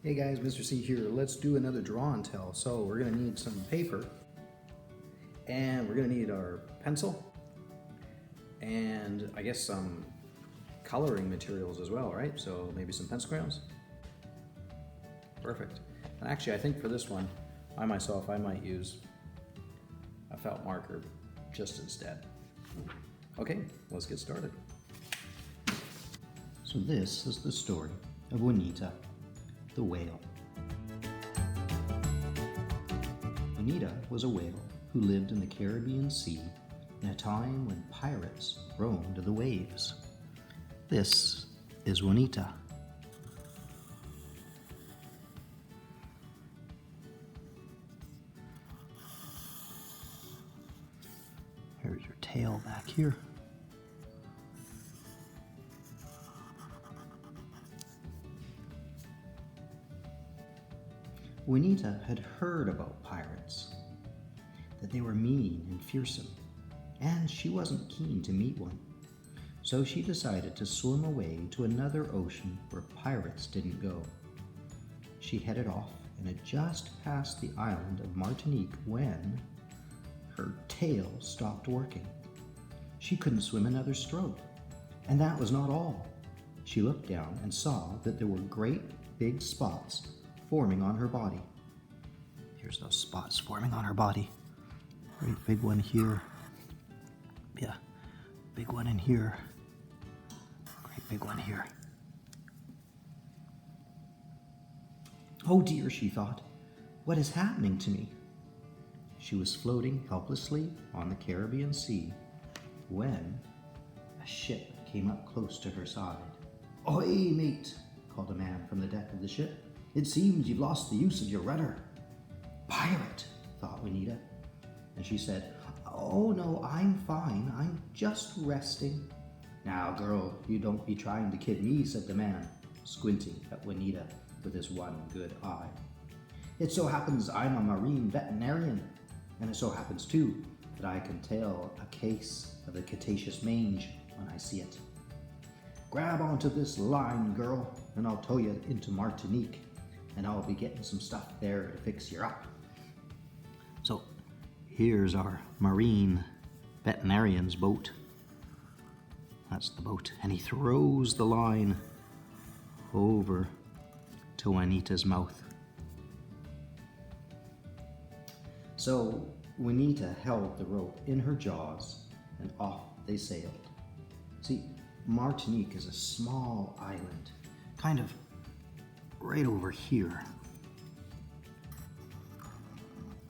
Hey guys, Mr. C here. Let's do another draw and tell. So we're gonna need some paper, and we're gonna need our pencil, and I guess some coloring materials as well, right? So maybe some pencil crayons. Perfect. And actually, I think for this one, I might use a felt marker just instead. Okay, let's get started. So this is the story of Juanita the Whale. Juanita was a whale who lived in the Caribbean Sea in a time when pirates roamed the waves. This is Juanita. Here's your tail back here. Juanita had heard about pirates, that they were mean and fearsome, and she wasn't keen to meet one. So she decided to swim away to another ocean where pirates didn't go. She headed off and had just passed the island of Martinique when her tail stopped working. She couldn't swim another stroke. And that was not all. She looked down and saw that there were great big spots forming on her body. Here's those spots forming on her body. Great big one here. Yeah, big one in here. Great big one here. Oh dear, she thought. What is happening to me? She was floating helplessly on the Caribbean Sea when a ship came up close to her side. "Ahoy, mate," called a man from the deck of the ship. "It seems you've lost the use of your rudder." "Pirate," thought Juanita, and she said, "Oh no, I'm fine. I'm just resting." "Now, girl, you don't be trying to kid me," said the man, squinting at Juanita with his one good eye. "It so happens I'm a marine veterinarian, and it so happens too that I can tell a case of the Cretaceous mange when I see it. Grab onto this line, girl, and I'll tow you into Martinique, and I'll be getting some stuff there to fix you up." So here's our marine veterinarian's boat. That's the boat. And he throws the line over to Juanita's mouth. So Juanita held the rope in her jaws, and off they sailed. See, Martinique is a small island, kind of right over here.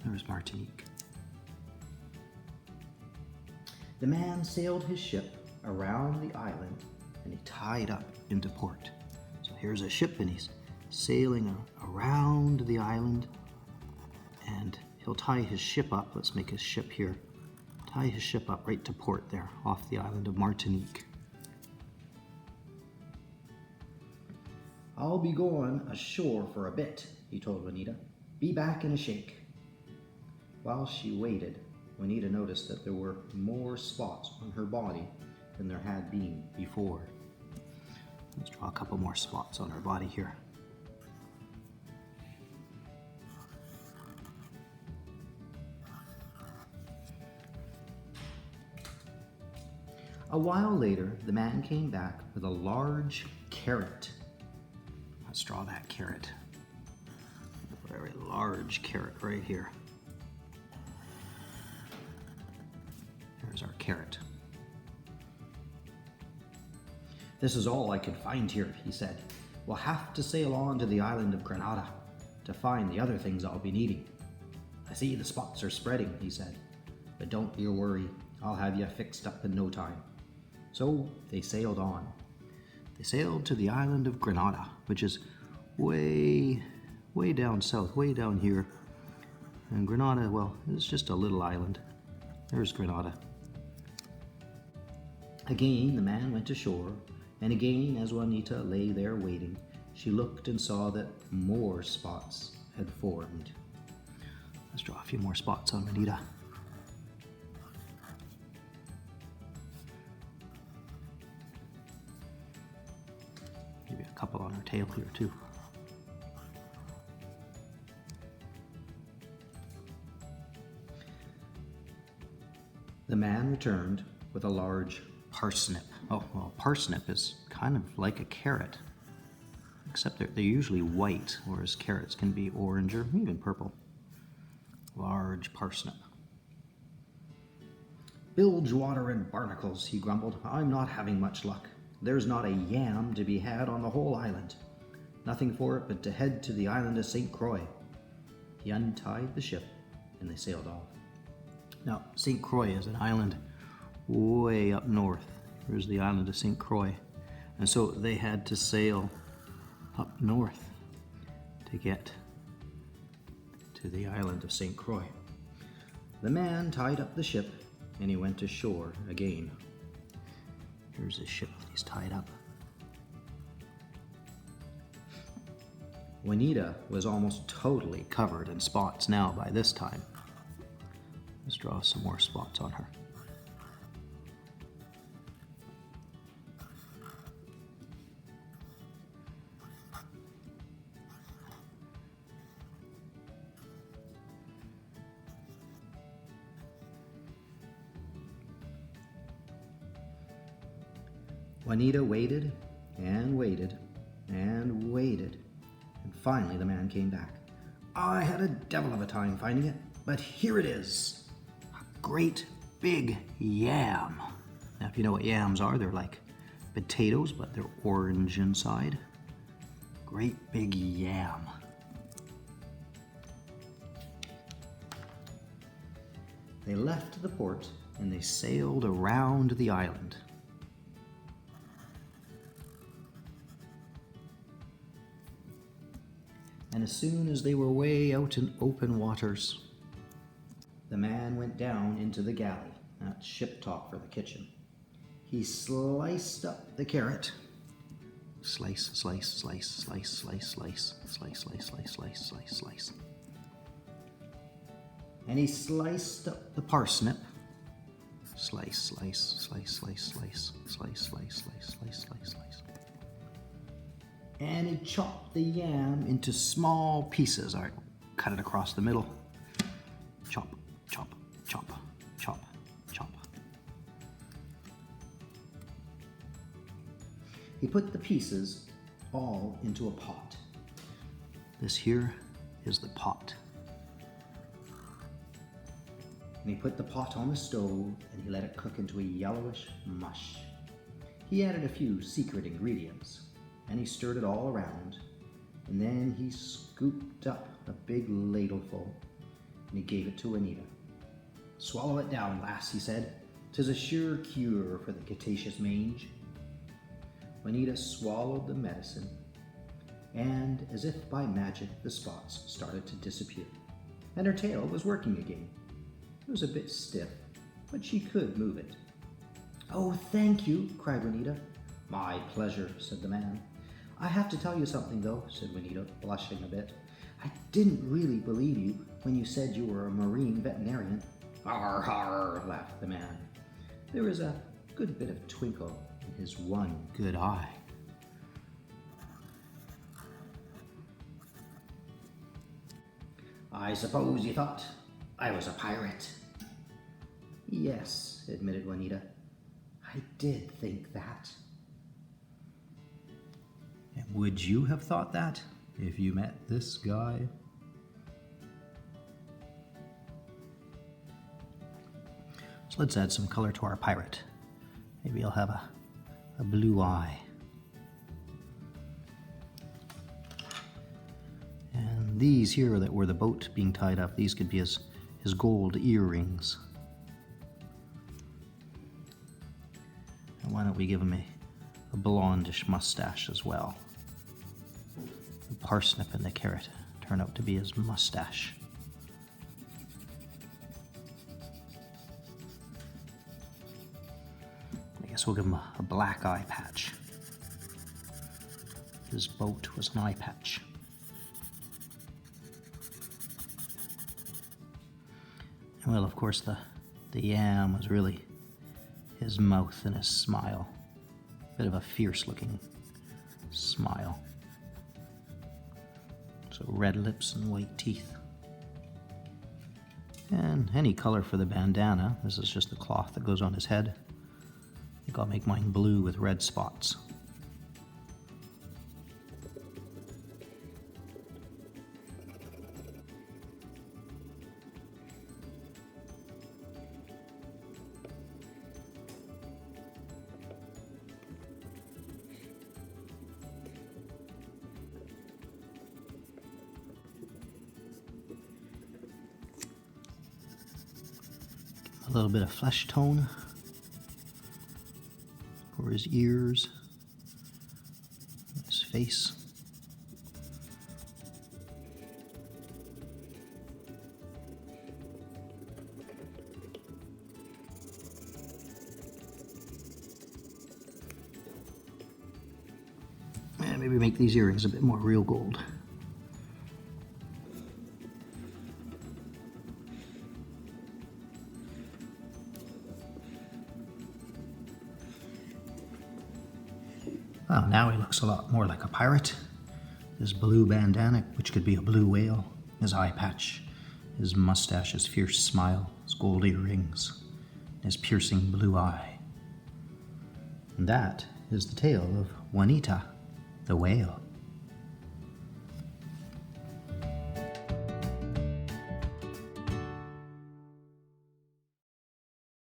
There's Martinique. The man sailed his ship around the island and he tied up into port. So here's a ship and he's sailing around the island, and he'll tie his ship up. Let's make his ship here. Tie his ship up right to port there off the island of Martinique. "I'll be going ashore for a bit," he told Juanita. "Be back in a shake." While she waited, Juanita noticed that there were more spots on her body than there had been before. Let's draw a couple more spots on her body here. A while later, the man came back with a large carrot. Let's draw that carrot. A very large carrot right here. There's our carrot. "This is all I could find here," he said. "We'll have to sail on to the island of Grenada to find the other things I'll be needing." "I see the spots are spreading," he said, "but don't you worry. I'll have you fixed up in no time." So they sailed on. They sailed to the island of Grenada, which is way down south, way down here. And Grenada, well, it's just a little island. There's Grenada. Again, the man went ashore, and again, as Juanita lay there waiting, she looked and saw that more spots had formed. Let's draw a few more spots on Juanita. Maybe a couple on her tail here too. man returned with a large parsnip. Oh, well, parsnip is kind of like a carrot, except they're usually white, whereas carrots can be orange or even purple. Large parsnip. Bilge water and barnacles, he grumbled. I'm not having much luck. There's not a yam to be had on the whole island. Nothing for it but to head to the island of St. Croix. He untied the ship and they sailed off. Now, St. Croix is an island way up north. There's the island of St. Croix. And so they had to sail up north to get to the island of St. Croix. The man tied up the ship and he went ashore again. Here's his ship that he's tied up. Juanita was almost totally covered in spots now by this time. Let's draw some more spots on her. Juanita waited and waited and waited, and finally the man came back. I had a devil of a time finding it, but here it is. A great big yam. Now, if you know what yams are, they're like potatoes, but they're orange inside. Great big yam. They left the port and they sailed around the island. And as soon as they were way out in open waters, the man went down into the galley, that's ship talk for the kitchen. He sliced up the carrot. Slice, slice, slice, slice, slice, slice, slice, slice, slice, slice, slice, slice. And he sliced up the parsnip. Slice, slice, slice, slice, slice, slice, slice, slice, slice, slice, slice. And he chopped the yam into small pieces. All right, cut it across the middle. Chop, chop, chop, chop, chop. He put the pieces all into a pot. This here is the pot. And he put the pot on the stove and he let it cook into a yellowish mush. He added a few secret ingredients. And he stirred it all around, and then he scooped up a big ladleful, and he gave it to Juanita. Swallow it down, lass, he said. 'Tis a sure cure for the cetaceous mange. Juanita swallowed the medicine, and as if by magic, the spots started to disappear, and her tail was working again. It was a bit stiff, but she could move it. Oh, thank you, cried Juanita. My pleasure, said the man. I have to tell you something, though, said Juanita, blushing a bit. I didn't really believe you when you said you were a marine veterinarian. Har, har, laughed the man. There was a good bit of twinkle in his one good eye. I suppose you thought I was a pirate. Yes, admitted Juanita. I did think that. And would you have thought that if you met this guy? So let's add some color to our pirate. Maybe he'll have a blue eye. And these here that were the boat being tied up, these could be his gold earrings. And why don't we give him a blondish mustache as well? The parsnip and the carrot turn out to be his mustache. I guess we'll give him a black eye patch. His boat was an eye patch. And well, of course, the yam was really his mouth and his smile. Bit of a fierce-looking smile. So red lips and white teeth. And any color for the bandana. This is just the cloth that goes on his head. I think I'll make mine blue with red spots. A little bit of flesh tone for his ears, his face. And maybe make these earrings a bit more real gold. Well, now he looks a lot more like a pirate. His blue bandana, which could be a blue whale, his eye patch, his mustache, his fierce smile, his gold earrings, his piercing blue eye. And that is the tale of Juanita the Whale.